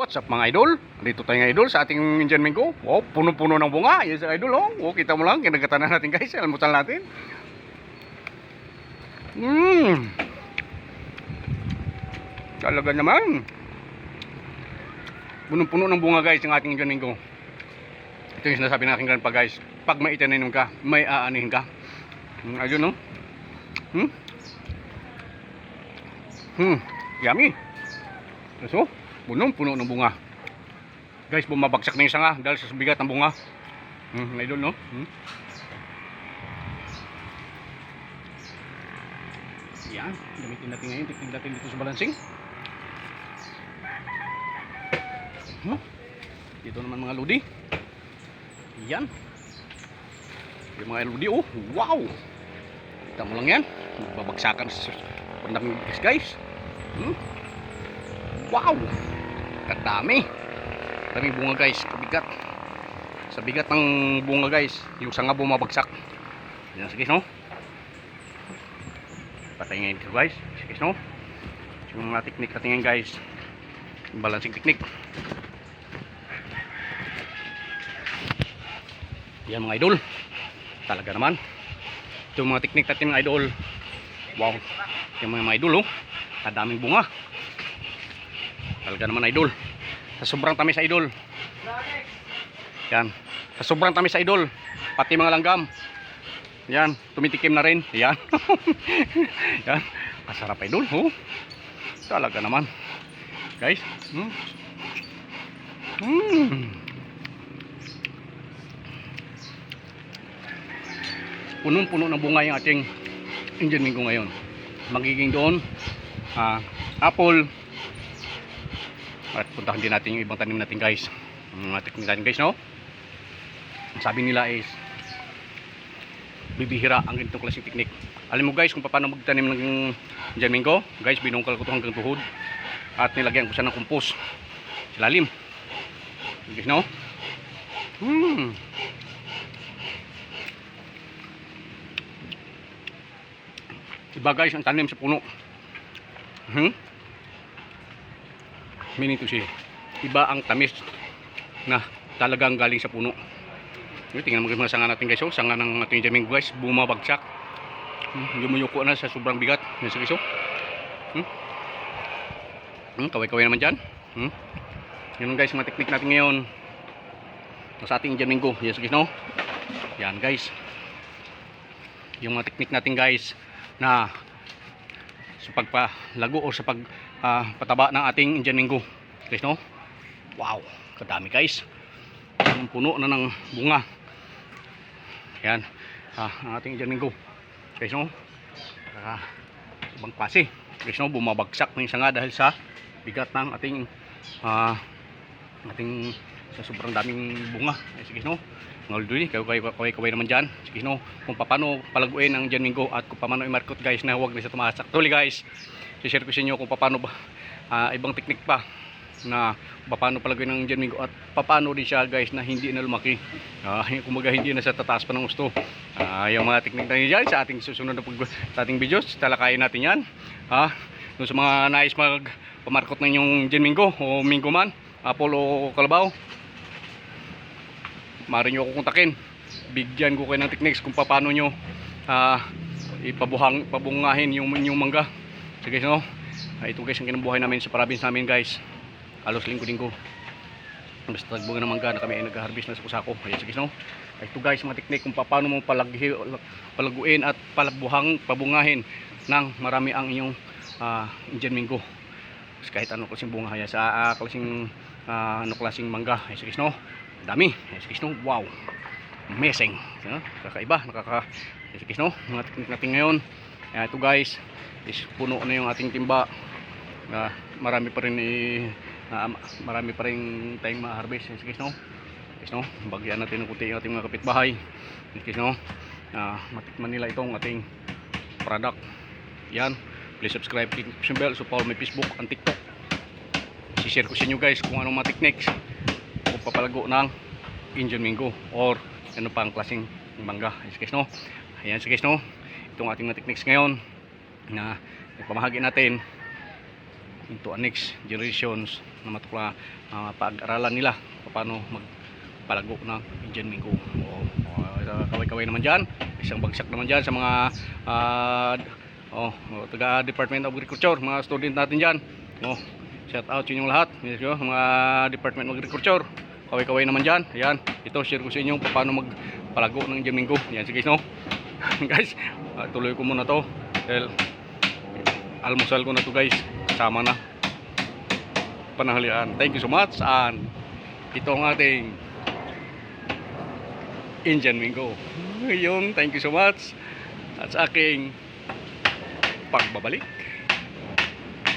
What's up mga idol? Dito tayo nga idol sa ating Indian mango. Wow, puno-puno ng bunga. Yes idol oh. Oh, kita mo lang, kinagatan natin guys. Almusal natin. Talaga naman. Puno-puno ng bunga guys ang ating Indian mango. Ito yung sinasabi ng aking grandpa guys. Pag may itaninom ka, may aanihin ka. Ayun no. Yummy. So, punong-puno ng bunga. Guys, bumabagsak na yung sanga dahil sa bigat ng bunga. Idol, no? Yan, gamitin natin ngayon. Tiktig natin dito sa balancing. Dito naman mga lodi. Yan. Yung mga lodi, oh. Wow! Kita mo lang yan. Babagsakan sa pandaming guys. Wow! Kadami. Daming bunga guys, kabigat. Sa bigat ng bunga guys, yung sanga bumabagsak. Yan sige no. Patay ngayon ito guys. Sige no. Yung mga teknik natin ngayon guys. Balancing teknik. Yan mga idol. Talaga naman. Ito yung mga teknik natin mga idol. Wow. Yung mga idol oh. Kadaming bunga. Talaga naman idol. Sa sobrang tamis idol. Yan. Sa sobrang tamis idol. Pati mga langgam. Yan. Tumitikim na rin. Yan. Yan. Masarap idol. Oh. Talaga naman. Guys. Punong-puno ng bunga yung ating Indian mango ngayon. Magiging doon apple. At puntahan din natin yung ibang tanim natin guys. Mga teknik natin guys no. Sabi nila is bibihira ang ganitong klaseng teknik. Alam mo guys kung paano magtanim ng Indian mango. Guys, binungkal ko ito hanggang tuhod. At nilagyan ko siya ng compost sa lalim. Guys no. Iba guys ang tanim sa puno. Minito siya. Iba ang tamis na talagang galing sa puno. Tingnan mo mga sanga natin guys. Sanga ng ating Indian mango guys. Bumabagsak. Lumuyuko na sa sobrang bigat. Yan sa guys. Kaway-kaway naman dyan. Yan guys mga teknik natin ngayon. Sa ating Indian mango. Yan sa guys no. Yan guys. Yung mga teknik natin guys na sa pagpalago o sa pagpataba ng ating Indian mango guys no. Wow, kadami guys. Puno na ng bunga. Yan ang ating Indian mango guys no. Ibang klase guys no. Bumabagsak ng sanga dahil sa bigat ng ating sa sobrang daming bunga guys no. Ngalduli, kaway naman dyan. Sige no, kung paano palaguin ang Indian mango at kung paano i-market guys na huwag na siya tumasak. Tuloy guys, i-share ko sa inyo kung paano ba ibang teknik pa na paano palaguin ang Indian mango at paano din siya guys na hindi na lumaki. Kumaga hindi na sa tataas pa ng gusto. Yung mga teknik na yan sa ating susunod na sa ating videos, talakayin natin yan. Kung sa mga nais magpamarkot ng yung Indian mango o mango man, apple o kalabaw, maaari nyo ako kontakin. Bigyan ko kayo ng techniques kung paano nyo pabungahin yung mangga. So guys no, ito guys ang kinabuhay namin sa province namin guys. Halos linggo-linggo basta tagbunga ng mangga na kami ay nag-harvest na sa kusako. Ayan so guys no, ito guys mga technique kung paano mo palaguin at pabungahin ng marami ang inyong Indian mango. Kahit ano klaseng bunga haya sa klaseng ano klaseng mangga. Ayan so guys no, dami. Yes, no? Wow. Amazing. Kakaiba. Yes, no? Mga teknik natin ngayon. Ito guys. Is puno na yung ating timba. Marami pa rin tayong ma-harvest. Yes, no? Yes, no? Bagyan natin ng kunti yung ating mga kapitbahay. Yes, no? Matikman nila itong ating product. Yan. Please subscribe. Click the bell. So follow my Facebook and TikTok. I-share ko sa inyo guys kung anong mga techniques papalago ng Indian mango or ano pa ang klaseng mangga. Yes, no? Ayan guys no, itong ating mga techniques ngayon na ipamahagi natin into our next generations na matukla pag-aralan nila paano magpalago ng Indian Mingo. Kaway-kaway naman dyan, isang bagsak naman dyan sa mga taga Department of Agriculture, mga student natin dyan. Shout out sa inyong lahat, mga Department of Agriculture. Kaway-kaway naman dyan. Ayan, ito share ko sa inyo paano magpalago ng Indian Mingo. Ayan, sige no. Guys, tuloy ko muna to dahil almusal ko na to guys, kasama na pananghalian. Thank you so much, and ito ang ating Indian Mingo. Yun, thank you so much at sa aking pagbabalik.